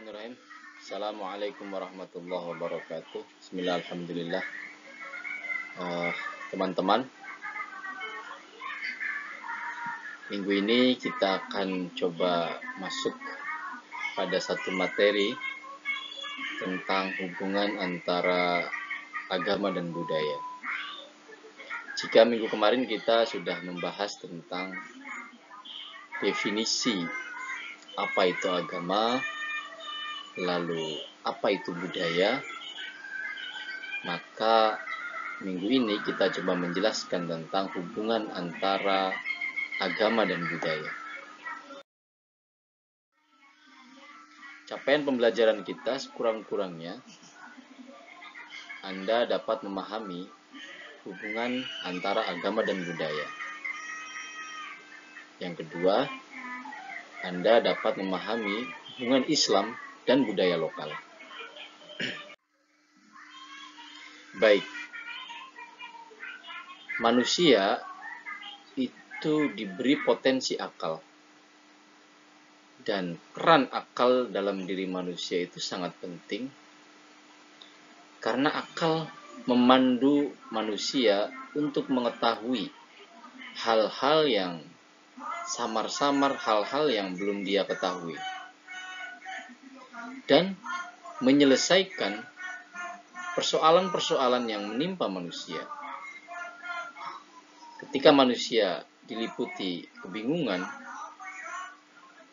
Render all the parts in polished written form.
Bismillahirrahmanirrahim. Assalamualaikum warahmatullahi wabarakatuh. Bismillah, alhamdulillah. Teman-teman, minggu ini kita akan coba masuk pada satu materi tentang hubungan antara agama dan budaya. Jika minggu kemarin kita sudah membahas tentang definisi apa itu agama, lalu apa itu budaya, maka minggu ini kita coba menjelaskan tentang hubungan antara agama dan budaya. Capaian pembelajaran kita sekurang-kurangnya Anda dapat memahami hubungan antara agama dan budaya. Yang kedua, Anda dapat memahami hubungan Islam dan budaya lokal. Baik, manusia itu diberi potensi akal, dan peran akal dalam diri manusia itu sangat penting, karena akal memandu manusia untuk mengetahui hal-hal yang samar-samar, hal-hal yang belum dia ketahui, dan menyelesaikan persoalan-persoalan yang menimpa manusia. Ketika manusia diliputi kebingungan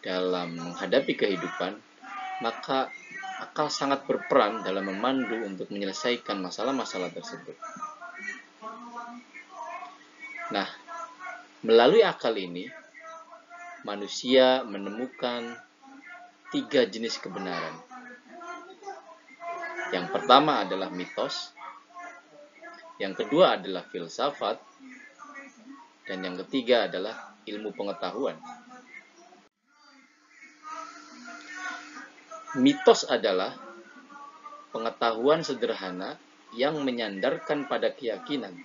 dalam menghadapi kehidupan, maka akal sangat berperan dalam memandu untuk menyelesaikan masalah-masalah tersebut. Nah, melalui akal ini, manusia menemukan 3 jenis kebenaran. Yang pertama adalah mitos, yang kedua adalah filsafat, dan yang ketiga adalah ilmu pengetahuan. Mitos adalah pengetahuan sederhana yang menyandarkan pada keyakinan,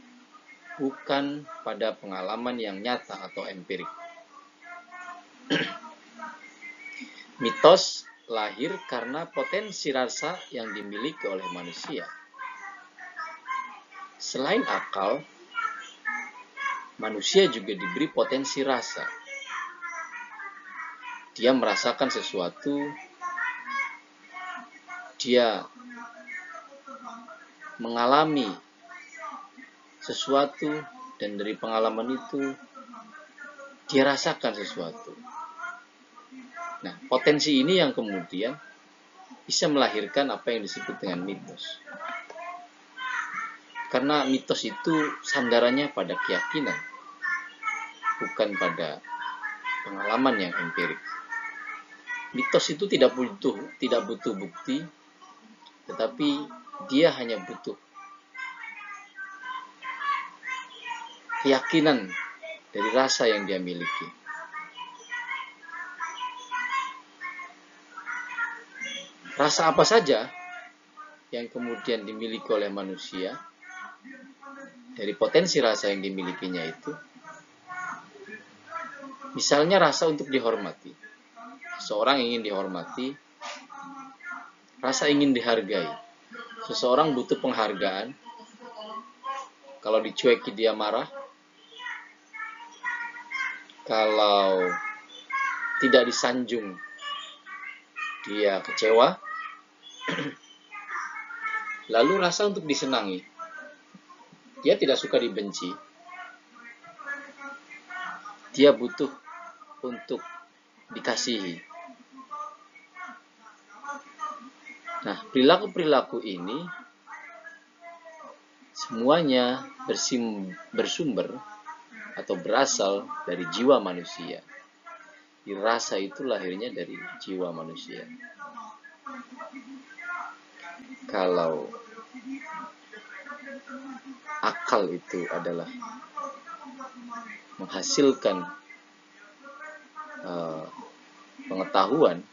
bukan pada pengalaman yang nyata atau empirik. Mitos lahir karena potensi rasa yang dimiliki oleh manusia. Selain akal, manusia juga diberi potensi rasa. Dia merasakan sesuatu, dia mengalami sesuatu, dan dari pengalaman itu dia rasakan sesuatu. Nah, potensi ini yang kemudian bisa melahirkan apa yang disebut dengan mitos. Karena mitos itu sandarannya pada keyakinan, bukan pada pengalaman yang empirik. Mitos itu tidak butuh bukti, tetapi dia hanya butuh keyakinan dari rasa yang dia miliki. Rasa apa saja yang kemudian dimiliki oleh manusia, dari potensi rasa yang dimilikinya itu, misalnya rasa untuk dihormati. Seseorang ingin dihormati, rasa ingin dihargai. Seseorang butuh penghargaan. Kalau dicueki dia marah, kalau tidak disanjung dia kecewa. Lalu rasa untuk disenangi, dia tidak suka dibenci, dia butuh untuk dikasihi. Nah, perilaku-perilaku ini semuanya bersumber atau berasal dari jiwa manusia. Rasa itu lahirnya dari jiwa manusia. Kalau akal itu adalah menghasilkan pengetahuan,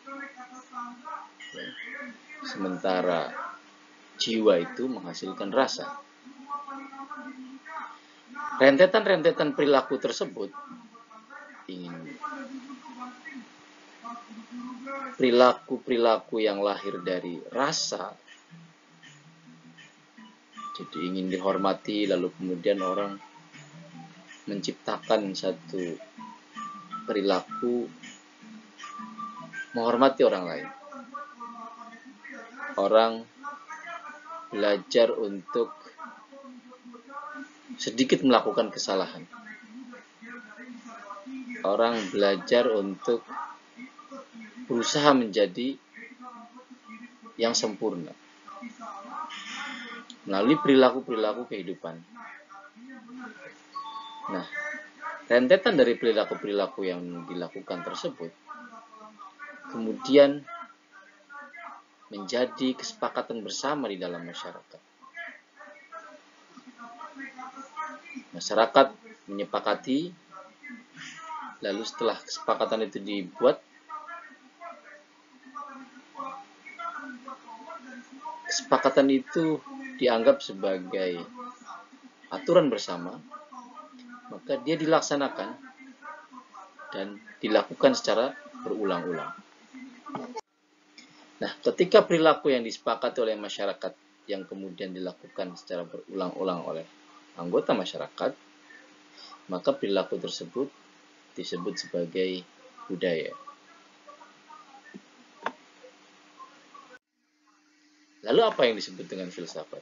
sementara jiwa itu menghasilkan rasa. Rentetan-rentetan perilaku tersebut ingin perilaku-perilaku yang lahir dari rasa, jadi ingin dihormati, lalu kemudian orang menciptakan satu perilaku menghormati orang lain. Orang belajar untuk sedikit melakukan kesalahan. Orang belajar untuk berusaha menjadi yang sempurna melalui perilaku-perilaku kehidupan. Nah, rentetan dari perilaku-perilaku yang dilakukan tersebut kemudian menjadi kesepakatan bersama di dalam masyarakat. Masyarakat menyepakati, lalu setelah kesepakatan itu dibuat, kesepakatan itu dianggap sebagai aturan bersama, maka dia dilaksanakan dan dilakukan secara berulang-ulang. Nah, ketika perilaku yang disepakati oleh masyarakat yang kemudian dilakukan secara berulang-ulang oleh anggota masyarakat, maka perilaku tersebut disebut sebagai budaya. Lalu apa yang disebut dengan filsafat?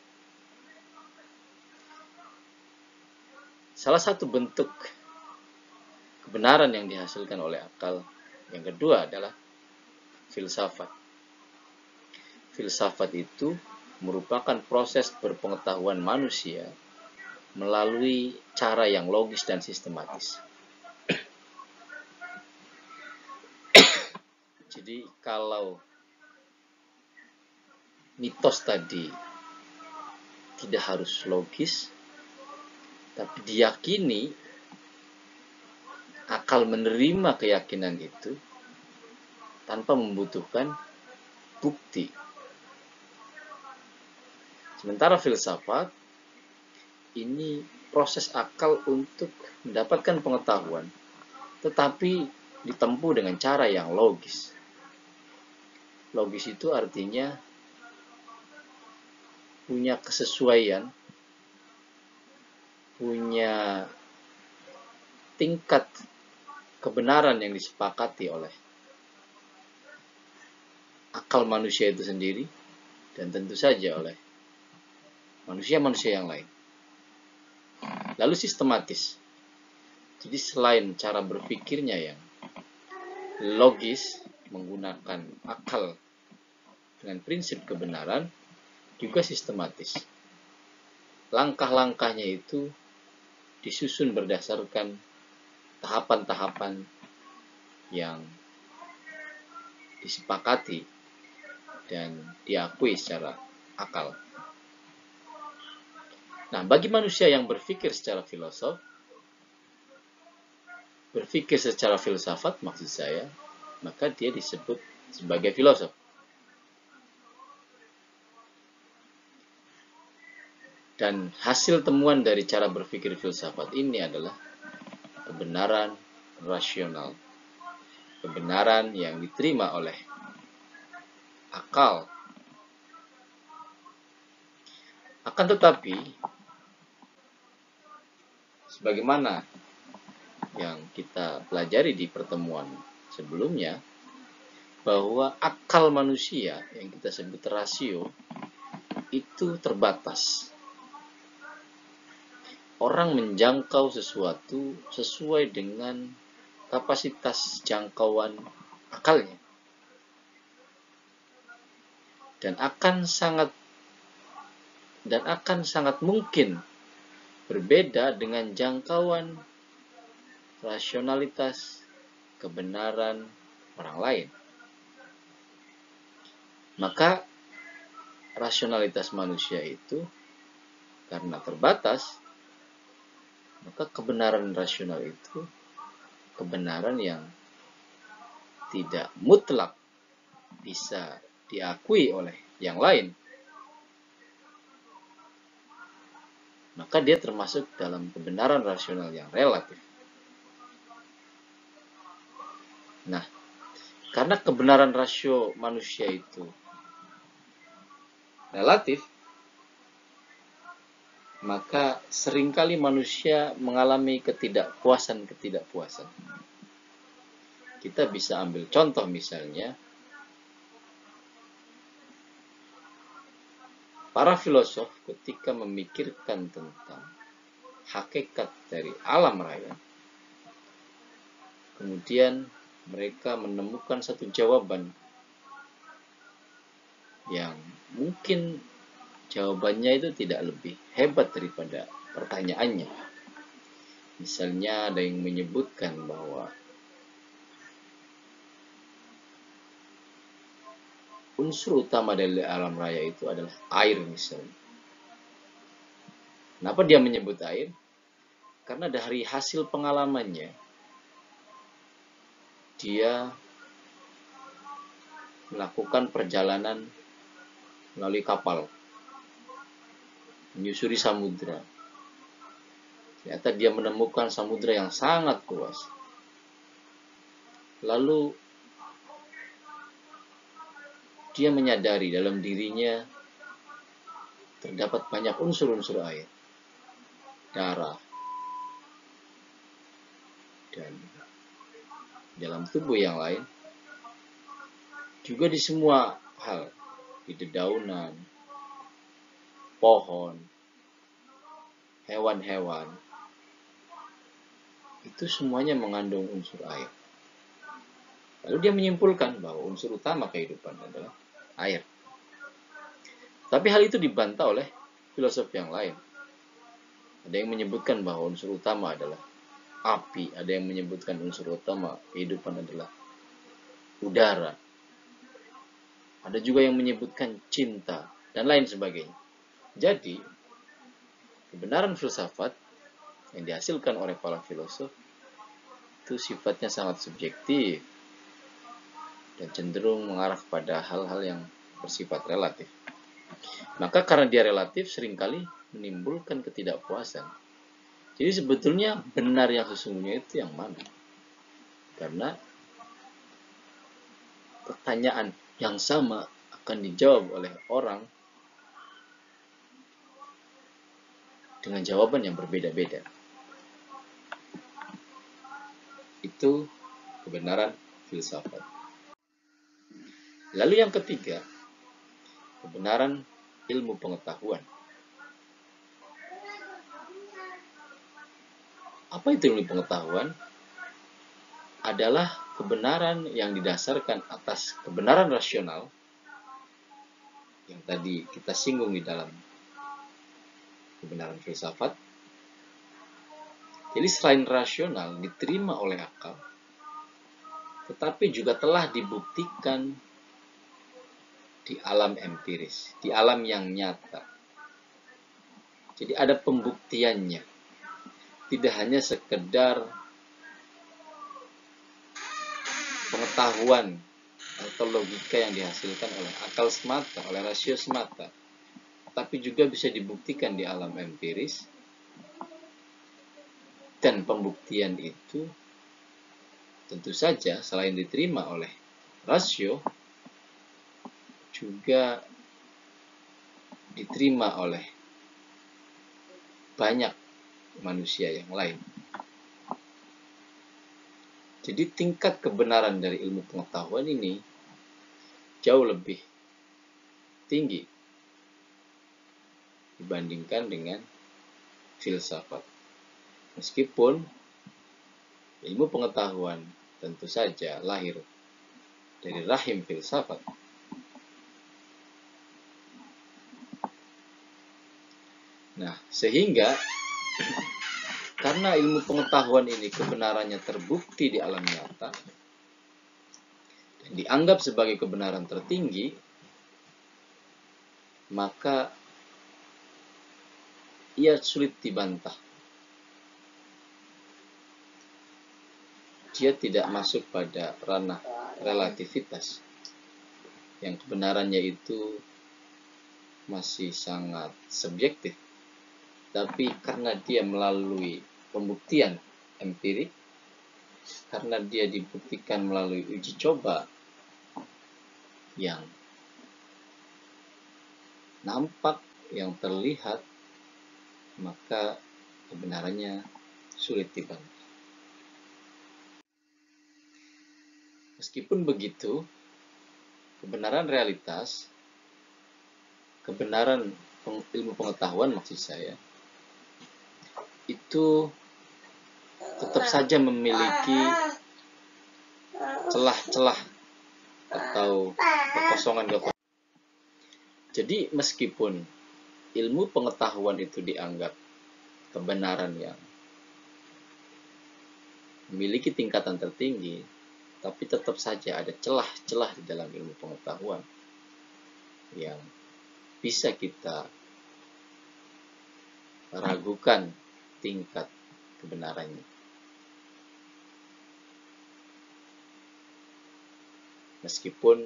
Salah satu bentuk kebenaran yang dihasilkan oleh akal yang kedua adalah filsafat. Filsafat itu merupakan proses berpengetahuan manusia melalui cara yang logis dan sistematis. Jadi kalau mitos tadi tidak harus logis, tapi diyakini, akal menerima keyakinan itu tanpa membutuhkan bukti. Sementara filsafat ini proses akal untuk mendapatkan pengetahuan, tetapi ditempuh dengan cara yang logis. Logis itu artinya punya kesesuaian, punya tingkat kebenaran yang disepakati oleh akal manusia itu sendiri, dan tentu saja oleh manusia-manusia yang lain. Lalu sistematis. Jadi selain cara berpikirnya yang logis, menggunakan akal dengan prinsip kebenaran, juga sistematis. Langkah-langkahnya itu disusun berdasarkan tahapan-tahapan yang disepakati dan diakui secara akal. Nah, bagi manusia yang berpikir secara filsafat maksud saya, maka dia disebut sebagai filosof. Dan hasil temuan dari cara berpikir filsafat ini adalah kebenaran rasional. Kebenaran yang diterima oleh akal. Akan tetapi, sebagaimana yang kita pelajari di pertemuan sebelumnya, bahwa akal manusia yang kita sebut rasio itu terbatas. Orang menjangkau sesuatu sesuai dengan kapasitas jangkauan akalnya. Dan akan sangat mungkin berbeda dengan jangkauan rasionalitas kebenaran orang lain. Maka rasionalitas manusia itu karena terbatas, maka kebenaran rasional itu kebenaran yang tidak mutlak bisa diakui oleh yang lain. Maka dia termasuk dalam kebenaran rasional yang relatif. Nah, Karena kebenaran rasio manusia itu relatif, maka seringkali manusia mengalami ketidakpuasan. Kita bisa ambil contoh misalnya, para filosof ketika memikirkan tentang hakikat dari alam raya, kemudian mereka menemukan satu jawaban yang mungkin jawabannya itu tidak lebih hebat daripada pertanyaannya. Misalnya ada yang menyebutkan bahwa unsur utama dari alam raya itu adalah air misalnya. Kenapa dia menyebut air? Karena dari hasil pengalamannya, dia melakukan perjalanan melalui kapal, menyusuri samudra. Ternyata dia menemukan samudra yang sangat luas. Lalu dia menyadari dalam dirinya terdapat banyak unsur-unsur air, darah, dan dalam tubuh yang lain, juga di semua hal, di dedaunan, pohon, hewan-hewan, itu semuanya mengandung unsur air. Lalu dia menyimpulkan bahwa unsur utama kehidupan adalah air. Tapi hal itu dibantah oleh filosof yang lain. Ada yang menyebutkan bahwa unsur utama adalah api, ada yang menyebutkan unsur utama kehidupan adalah udara. Ada juga yang menyebutkan cinta, dan lain sebagainya. Jadi, kebenaran filsafat yang dihasilkan oleh para filosof itu sifatnya sangat subjektif dan cenderung mengarah pada hal-hal yang bersifat relatif. Maka karena dia relatif, seringkali menimbulkan ketidakpuasan. Jadi sebetulnya benar yang sesungguhnya itu yang mana? Karena pertanyaan yang sama akan dijawab oleh orang dengan jawaban yang berbeda-beda. Itu kebenaran filsafat. Lalu yang ketiga, kebenaran ilmu pengetahuan. Apa itu ilmu pengetahuan? Adalah kebenaran yang didasarkan atas kebenaran rasional yang tadi kita singgung di dalam kebenaran filsafat. Jadi selain rasional diterima oleh akal, tetapi juga telah dibuktikan di alam empiris, di alam yang nyata. Jadi ada pembuktiannya. Tidak hanya sekedar pengetahuan atau logika yang dihasilkan oleh akal semata, oleh rasio semata, tapi juga bisa dibuktikan di alam empiris. Dan pembuktian itu tentu saja selain diterima oleh rasio, juga diterima oleh banyak manusia yang lain. Jadi tingkat kebenaran dari ilmu pengetahuan ini jauh lebih tinggi dibandingkan dengan filsafat. Meskipun ilmu pengetahuan tentu saja lahir dari rahim filsafat. Nah, sehingga karena ilmu pengetahuan ini kebenarannya terbukti di alam nyata dan dianggap sebagai kebenaran tertinggi, maka ia sulit dibantah. Dia tidak masuk pada ranah relativitas yang kebenarannya itu masih sangat subjektif. Tapi karena dia melalui pembuktian empirik, karena dia dibuktikan melalui uji coba yang nampak, yang terlihat, maka kebenarannya sulit dibantah. Meskipun begitu, kebenaran realitas, kebenaran ilmu pengetahuan maksud saya, itu tetap saja memiliki celah-celah atau kekosongan-kekosongan. Jadi meskipun ilmu pengetahuan itu dianggap kebenaran yang memiliki tingkatan tertinggi, tapi tetap saja ada celah-celah di dalam ilmu pengetahuan yang bisa kita ragukan tingkat kebenarannya. Meskipun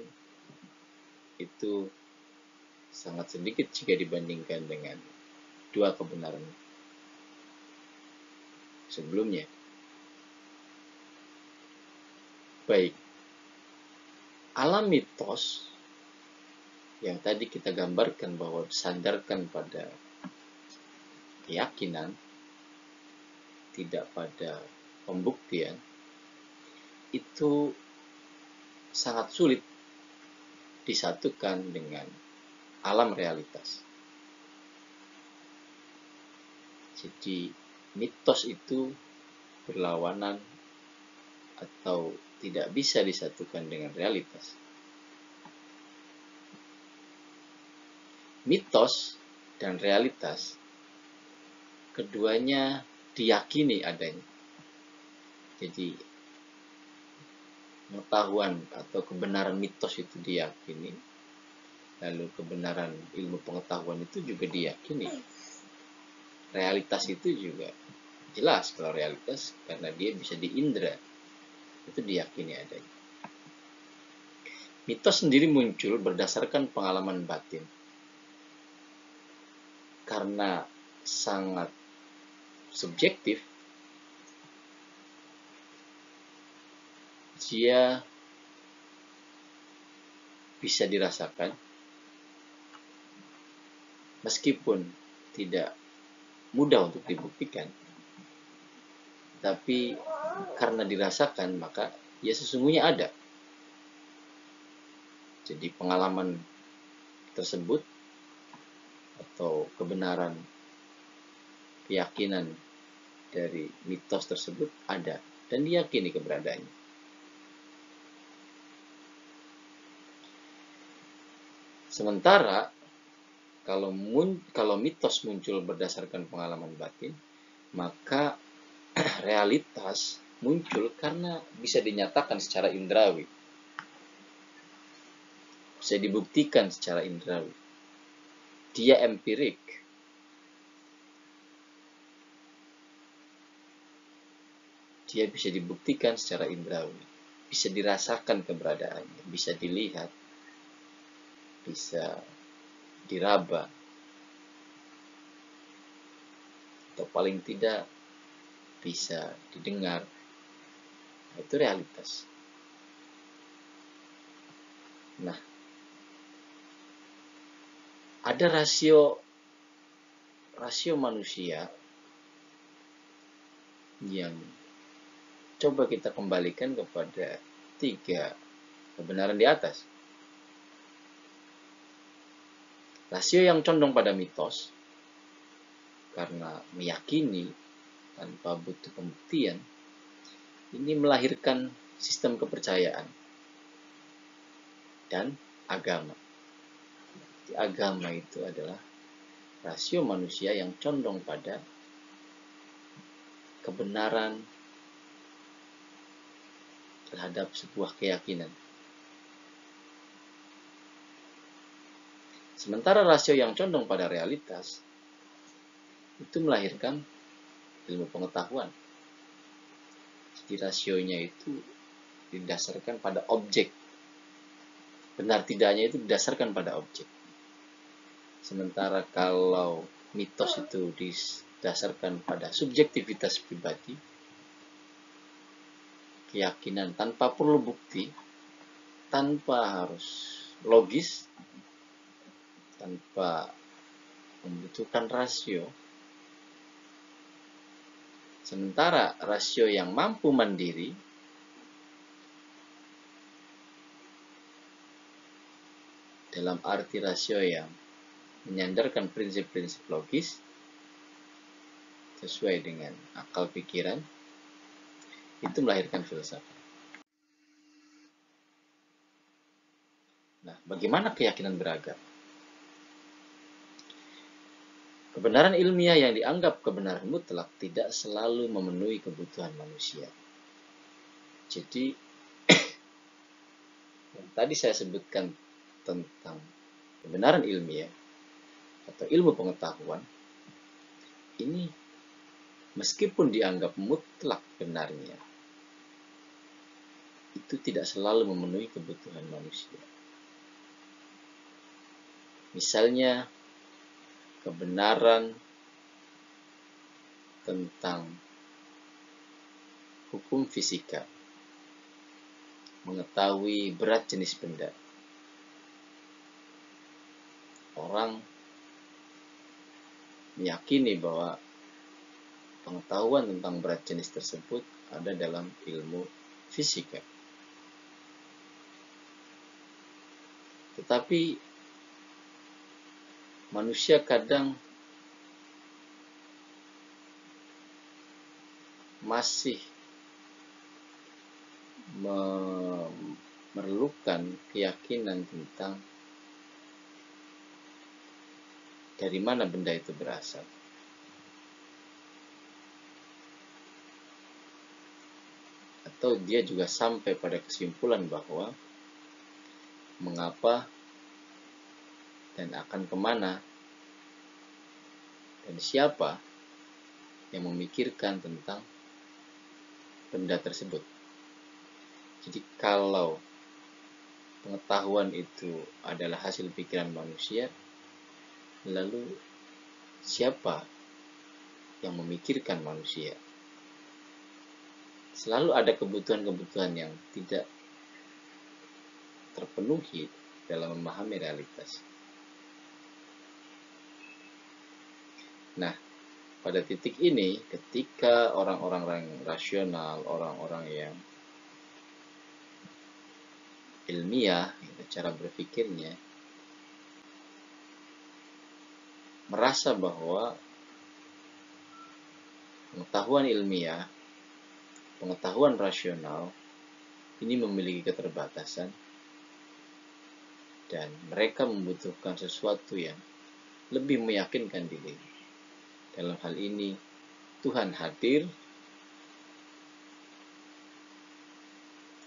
itu sangat sedikit jika dibandingkan dengan dua kebenaran sebelumnya. Baik, alam mitos yang tadi kita gambarkan bahwa disandarkan pada keyakinan, tidak pada pembuktian, itu sangat sulit disatukan dengan alam realitas. Jadi mitos itu berlawanan atau tidak bisa disatukan dengan realitas. Mitos dan realitas keduanya diyakini adanya. Jadi pengetahuan atau kebenaran mitos itu diyakini, lalu kebenaran ilmu pengetahuan itu juga diyakini. Realitas itu juga jelas kalau realitas karena dia bisa diindra, itu diyakini adanya. Mitos sendiri muncul berdasarkan pengalaman batin karena sangat subjektif. Dia bisa dirasakan meskipun tidak mudah untuk dibuktikan, tapi karena dirasakan maka ya sesungguhnya ada. Jadi pengalaman tersebut atau kebenaran keyakinan dari mitos tersebut ada dan diyakini keberadaannya. Sementara kalau mitos muncul berdasarkan pengalaman batin, maka realitas muncul karena bisa dinyatakan secara indrawi, bisa dibuktikan secara indrawi. Dia empirik. Dia bisa dibuktikan secara indrawi, bisa dirasakan keberadaannya, bisa dilihat, bisa diraba, atau paling tidak bisa didengar. Itu realitas. Nah, ada rasio manusia yang coba kita kembalikan kepada 3 kebenaran di atas. Rasio yang condong pada mitos karena meyakini tanpa butuh pembuktian, ini melahirkan sistem kepercayaan dan agama. Jadi, agama itu adalah rasio manusia yang condong pada kebenaran terhadap sebuah keyakinan. Sementara rasio yang condong pada realitas itu melahirkan ilmu pengetahuan. Jadi rasionya itu didasarkan pada objek. Benar tidaknya itu didasarkan pada objek. Sementara kalau mitos itu didasarkan pada subjektivitas pribadi, keyakinan tanpa perlu bukti, tanpa harus logis, tanpa membutuhkan rasio. Sementara rasio yang mampu mandiri dalam arti rasio yang menyandarkan prinsip-prinsip logis sesuai dengan akal pikiran, itu melahirkan filsafat. Nah, bagaimana keyakinan beragam? Kebenaran ilmiah yang dianggap kebenaran mutlak tidak selalu memenuhi kebutuhan manusia. Jadi, yang tadi saya sebutkan tentang kebenaran ilmiah atau ilmu pengetahuan, ini meskipun dianggap mutlak benarnya, itu tidak selalu memenuhi kebutuhan manusia. Misalnya, kebenaran tentang hukum fisika, mengetahui berat jenis benda. Orang meyakini bahwa pengetahuan tentang berat jenis tersebut ada dalam ilmu fisika. Tetapi manusia kadang masih memerlukan keyakinan tentang dari mana benda itu berasal. Atau dia juga sampai pada kesimpulan bahwa mengapa dan akan kemana dan siapa yang memikirkan tentang benda tersebut. Jadi kalau pengetahuan itu adalah hasil pikiran manusia, lalu siapa yang memikirkan manusia? Selalu ada kebutuhan-kebutuhan yang tidak terpenuhi dalam memahami realitas. Nah, pada titik ini, ketika orang-orang yang rasional, orang-orang yang ilmiah, cara berpikirnya, merasa bahwa pengetahuan ilmiah, pengetahuan rasional, ini memiliki keterbatasan, dan mereka membutuhkan sesuatu yang lebih meyakinkan diri. Dalam hal ini, Tuhan hadir,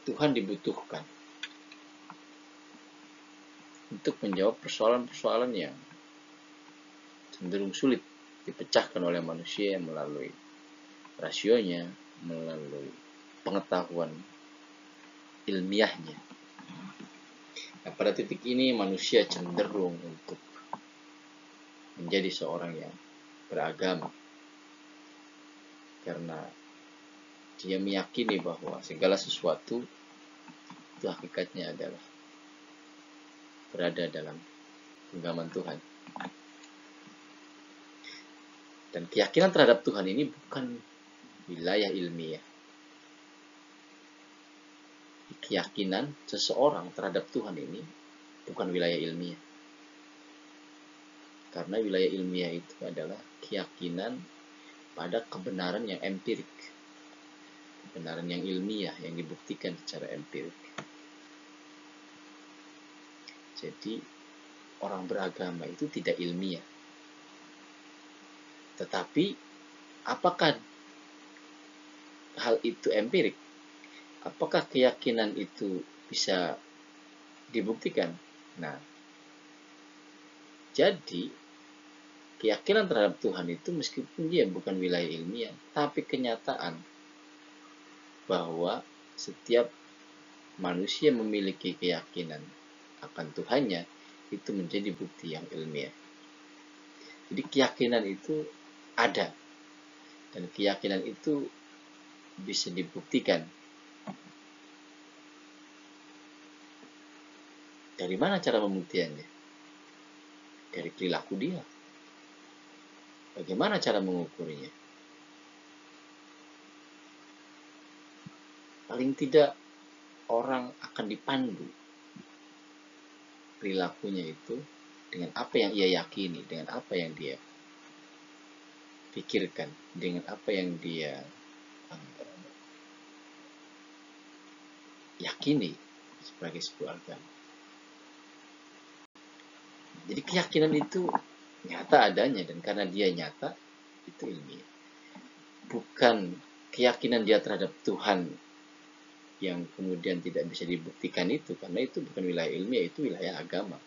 Tuhan dibutuhkan untuk menjawab persoalan-persoalan yang cenderung sulit dipecahkan oleh manusia melalui rasionya, melalui pengetahuan ilmiahnya. Nah, pada titik ini manusia cenderung untuk menjadi seorang yang beragama, karena dia meyakini bahwa segala sesuatu itu hakikatnya adalah berada dalam genggaman Tuhan. Dan keyakinan terhadap Tuhan ini bukan wilayah ilmiah. Keyakinan seseorang terhadap Tuhan ini bukan wilayah ilmiah. Karena wilayah ilmiah itu adalah keyakinan pada kebenaran yang empirik. Kebenaran yang ilmiah yang dibuktikan secara empirik. Jadi orang beragama itu tidak ilmiah. Tetapi apakah hal itu empirik? Apakah keyakinan itu bisa dibuktikan? Nah, jadi keyakinan terhadap Tuhan itu meskipun dia bukan wilayah ilmiah, tapi kenyataan bahwa setiap manusia memiliki keyakinan akan Tuhannya, itu menjadi bukti yang ilmiah. Jadi keyakinan itu ada, dan keyakinan itu bisa dibuktikan. Dari mana cara pembuktiannya? Dari perilaku dia. Bagaimana cara mengukurnya? Paling tidak orang akan dipandu perilakunya itu dengan apa yang ia yakini, dengan apa yang dia pikirkan, dengan apa yang dia yakini sebagai sebuah agama. Jadi keyakinan itu nyata adanya, dan karena dia nyata, itu ilmiah. Bukan keyakinan dia terhadap Tuhan yang kemudian tidak bisa dibuktikan itu, karena itu bukan wilayah ilmiah, itu wilayah agama.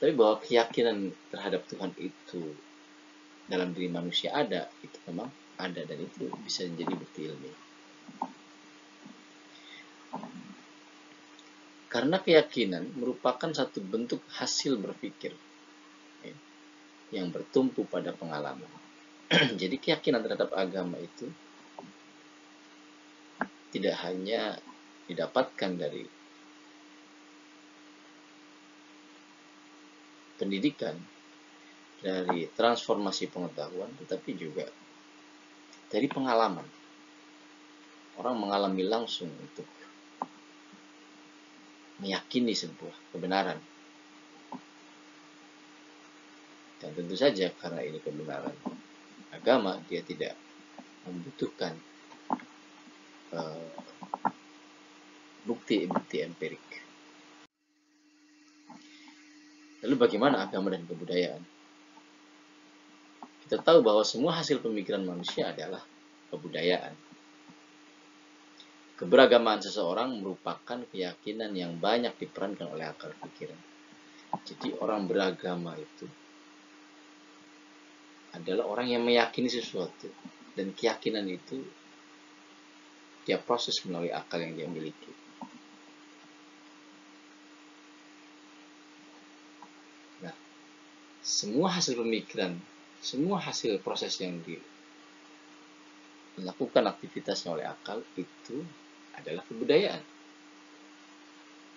Tapi bahwa keyakinan terhadap Tuhan itu dalam diri manusia ada, itu memang ada, dan itu bisa menjadi bukti ilmiah. Karena keyakinan merupakan satu bentuk hasil berpikir yang bertumpu pada pengalaman. Jadi keyakinan terhadap agama itu tidak hanya didapatkan dari pendidikan, dari transformasi pengetahuan, tetapi juga dari pengalaman. Orang mengalami langsung untuk meyakini sebuah kebenaran. Dan tentu saja karena ini kebenaran agama, dia tidak membutuhkan bukti-bukti empirik. Lalu bagaimana agama dan kebudayaan? Kita tahu bahwa semua hasil pemikiran manusia adalah kebudayaan. Keberagaman seseorang merupakan keyakinan yang banyak diperankan oleh akal pikiran. Jadi orang beragama itu adalah orang yang meyakini sesuatu, dan keyakinan itu dia proses melalui akal yang dia miliki. Nah, semua hasil pemikiran, semua hasil proses yang dilakukan aktivitasnya oleh akal itu adalah kebudayaan.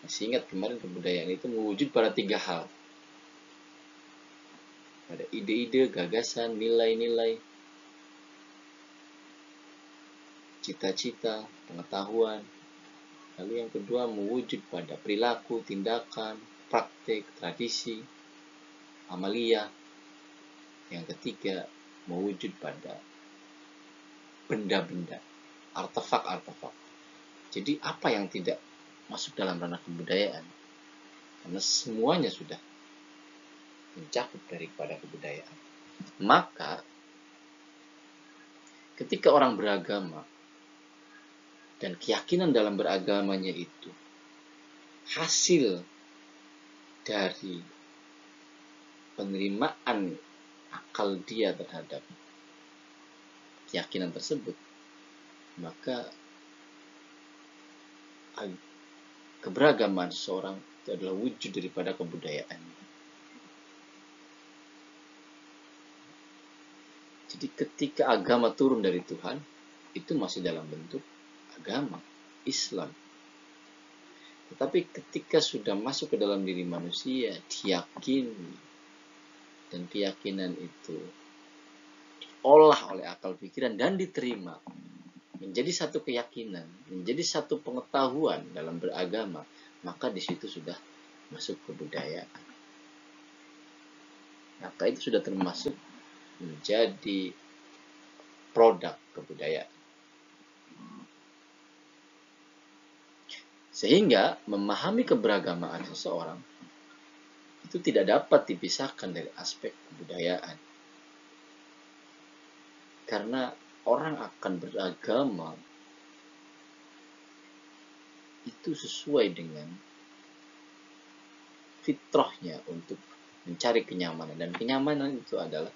Masih ingat kemarin kebudayaan itu mewujud pada 3 hal. Ada ide-ide, gagasan, nilai-nilai, cita-cita, pengetahuan. Lalu yang kedua mewujud pada perilaku, tindakan, praktik, tradisi, amalia. Yang ketiga mewujud pada benda-benda, artefak-artefak. Jadi apa yang tidak masuk dalam ranah kebudayaan? Karena semuanya sudah mencakup daripada kebudayaan. Maka ketika orang beragama dan keyakinan dalam beragamanya itu hasil dari penerimaan akal dia terhadap keyakinan tersebut, maka keberagaman seseorang itu adalah wujud daripada kebudayaan. Jadi ketika agama turun dari Tuhan, itu masih dalam bentuk agama, Islam. Tetapi ketika sudah masuk ke dalam diri manusia, diyakini, dan keyakinan itu diolah oleh akal pikiran dan diterima menjadi satu keyakinan, menjadi satu pengetahuan dalam beragama, maka di situ sudah masuk kebudayaan. Maka itu sudah termasuk menjadi produk kebudayaan. Sehingga memahami keberagamaan seseorang itu tidak dapat dipisahkan dari aspek kebudayaan. Karena orang akan beragama itu sesuai dengan fitrahnya untuk mencari kenyamanan, dan kenyamanan itu adalah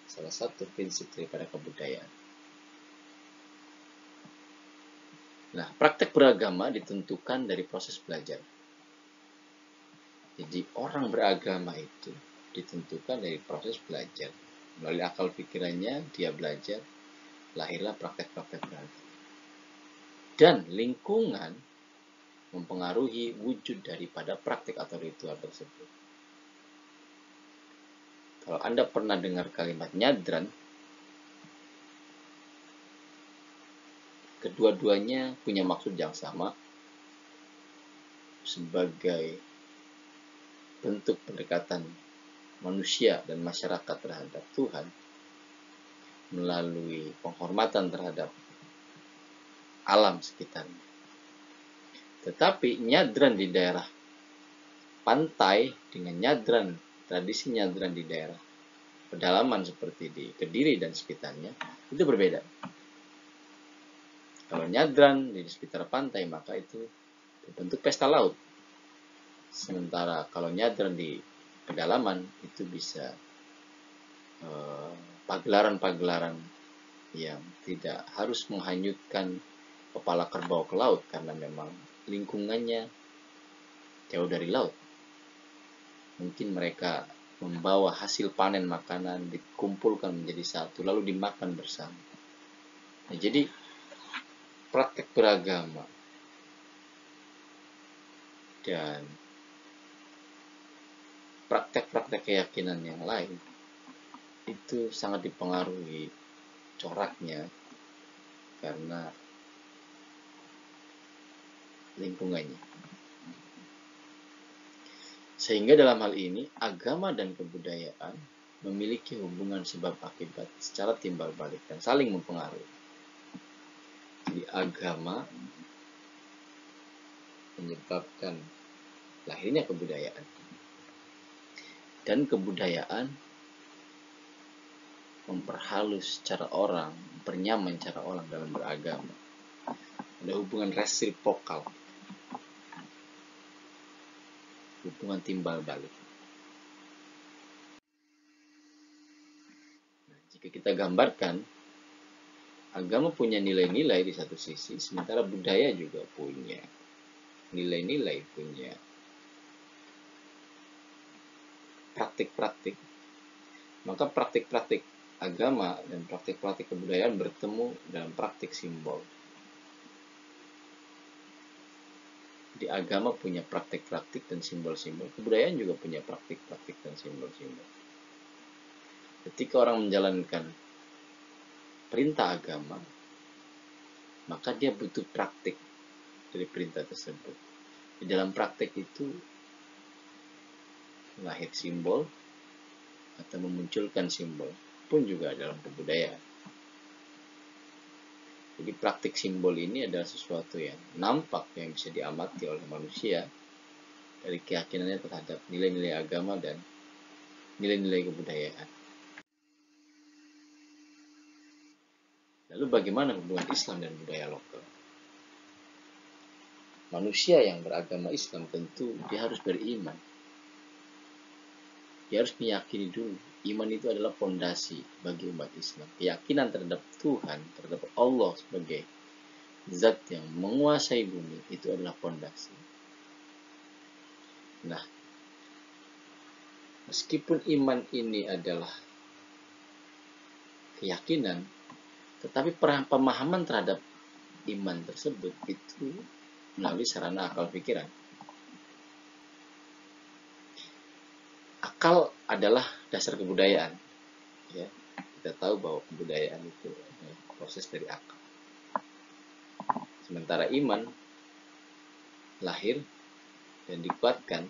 salah satu prinsip daripada kebudayaan. Nah, praktek beragama ditentukan dari proses belajar. Jadi orang beragama itu ditentukan dari proses belajar. Melalui akal pikirannya dia belajar, lahirlah praktek-praktek beragama. Dan lingkungan mempengaruhi wujud daripada praktik atau ritual tersebut. Kalau Anda pernah dengar kalimat nyadran, kedua-duanya punya maksud yang sama sebagai bentuk pendekatan manusia dan masyarakat terhadap Tuhan melalui penghormatan terhadap alam sekitarnya. Tetapi nyadran di daerah pantai dengan nyadran, tradisi nyadran di daerah pedalaman seperti di Kediri dan sekitarnya itu berbeda. Kalau nyadran di sekitar pantai maka itu berbentuk pesta laut. Sementara kalau nyadran di pedalaman itu bisa pagelaran-pagelaran yang tidak harus menghanyutkan kepala kerbau ke laut karena memang lingkungannya jauh dari laut. Mungkin mereka membawa hasil panen makanan dikumpulkan menjadi satu lalu dimakan bersama. Nah, jadi praktek beragama dan praktek-praktek keyakinan yang lain itu sangat dipengaruhi coraknya karena lingkungannya. Sehingga dalam hal ini agama dan kebudayaan memiliki hubungan sebab akibat secara timbal balik dan saling mempengaruhi. Jadi agama menyebabkan lahirnya kebudayaan dan kebudayaan memperhalus cara orang, bernyaman cara orang dalam beragama. Ada hubungan resiprokal, hubungan timbal balik. Nah, jika kita gambarkan, agama punya nilai-nilai di satu sisi, sementara budaya juga punya nilai-nilai, punya praktik-praktik. Maka praktik-praktik agama dan praktik-praktik kebudayaan bertemu dalam praktik simbol. Di agama punya praktik-praktik dan simbol-simbol. Kebudayaan juga punya praktik-praktik dan simbol-simbol. Ketika orang menjalankan perintah agama, maka dia butuh praktik dari perintah tersebut. Di dalam praktik itu lahir simbol atau memunculkan simbol pun juga dalam kebudayaan. Jadi praktik simbol ini adalah sesuatu yang nampak yang bisa diamati oleh manusia dari keyakinannya terhadap nilai-nilai agama dan nilai-nilai kebudayaan. Lalu bagaimana hubungan Islam dan budaya lokal? Manusia yang beragama Islam tentu dia harus beriman. Dia harus meyakini dulu. Iman itu adalah fondasi bagi umat Islam. Keyakinan terhadap Tuhan, terhadap Allah sebagai zat yang menguasai bumi, itu adalah fondasi. Nah, meskipun iman ini adalah keyakinan, tetapi pemahaman terhadap iman tersebut itu melalui sarana akal pikiran. Akal adalah dasar kebudayaan. Ya, kita tahu bahwa kebudayaan itu adalah proses dari akal. Sementara iman lahir dan dikuatkan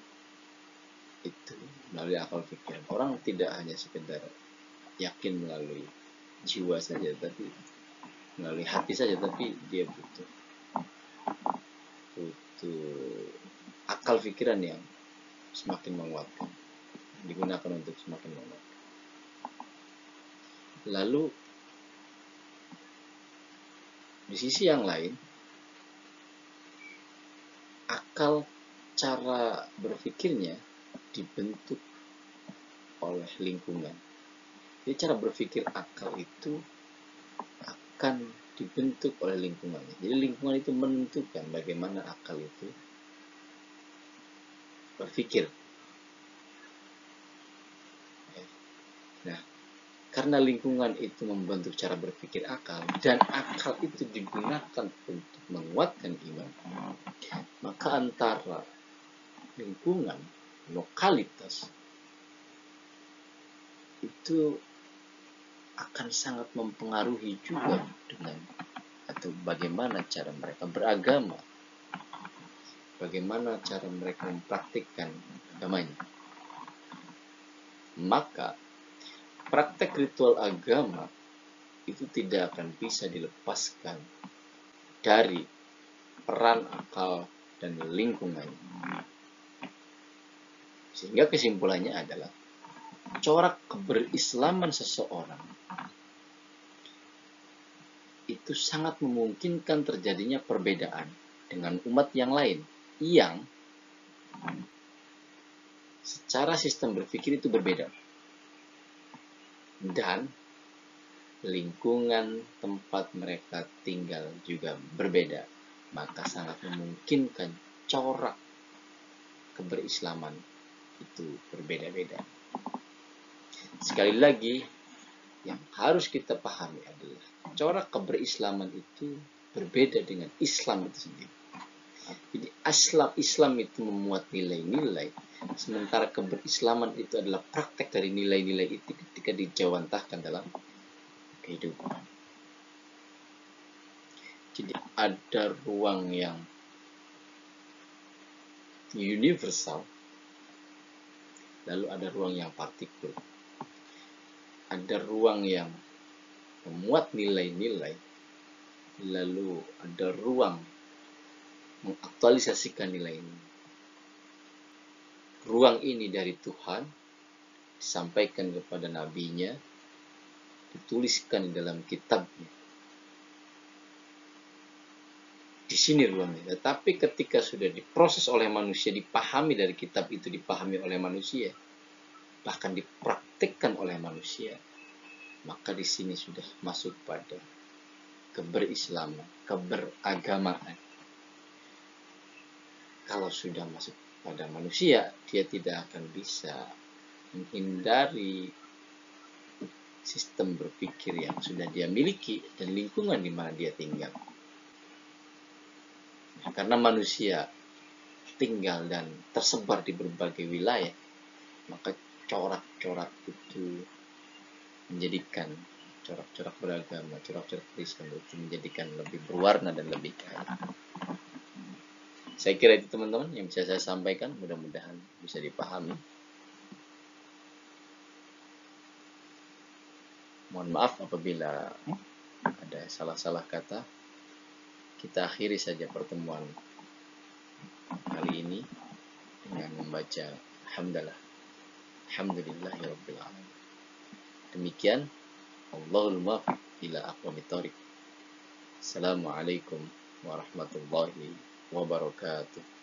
itu melalui akal pikiran. Orang tidak hanya sekedar yakin melalui jiwa saja, tapi melalui hati saja, tapi dia butuh akal pikiran yang semakin menguatkan, digunakan untuk semakin menguatkan. Lalu di sisi yang lain, akal cara berpikirnya dibentuk oleh lingkungan. Jadi cara berpikir akal itu akan dibentuk oleh lingkungannya. Jadi lingkungan itu menentukan bagaimana akal itu berpikir. Nah, Karena lingkungan itu membentuk cara berpikir akal, dan akal itu digunakan untuk menguatkan iman, maka antara lingkungan, lokalitas, itu akan sangat mempengaruhi juga dengan atau bagaimana cara mereka beragama, bagaimana cara mereka mempraktikkan agamanya. Maka praktek ritual agama itu tidak akan bisa dilepaskan dari peran akal dan lingkungan. Sehingga kesimpulannya adalah corak keberislaman seseorang itu sangat memungkinkan terjadinya perbedaan dengan umat yang lain yang secara sistem berpikir itu berbeda, dan lingkungan tempat mereka tinggal juga berbeda, maka sangat memungkinkan corak keberislaman itu berbeda-beda. Sekali lagi, yang harus kita pahami adalah corak keberislaman itu berbeda dengan Islam itu sendiri. Jadi Islam itu memuat nilai-nilai, sementara keberislaman itu adalah praktek dari nilai-nilai itu ketika dijawantahkan dalam kehidupan. Jadi ada ruang yang universal, lalu ada ruang yang partikul. Ada ruang yang memuat nilai-nilai, lalu ada ruang mengaktualisasikan nilai ini. Ruang ini dari Tuhan disampaikan kepada nabinya, dituliskan di dalam kitabnya. Di sini ruangnya. Tetapi ketika sudah diproses oleh manusia, dipahami dari kitab itu, dipahami oleh manusia, bahkan dipraktikkan oleh manusia, maka di sini sudah masuk pada keberislaman, keberagamaan. Kalau sudah masuk pada manusia, dia tidak akan bisa menghindari sistem berpikir yang sudah dia miliki dan lingkungan di mana dia tinggal. Karena manusia tinggal dan tersebar di berbagai wilayah, maka corak-corak itu menjadikan corak-corak beragama, corak-corak Kristen itu menjadikan lebih berwarna dan lebih kaya. Saya kira itu teman-teman yang bisa saya sampaikan, mudah-mudahan bisa dipahami. Mohon maaf apabila ada salah-salah kata. Kita akhiri saja pertemuan kali ini dengan membaca hamdalah. Alhamdulillahirabbil alamin. Demikian, Allahul muwaffiq ila aqwamit thoriq. Assalamualaikum warahmatullahi wabarakatuh.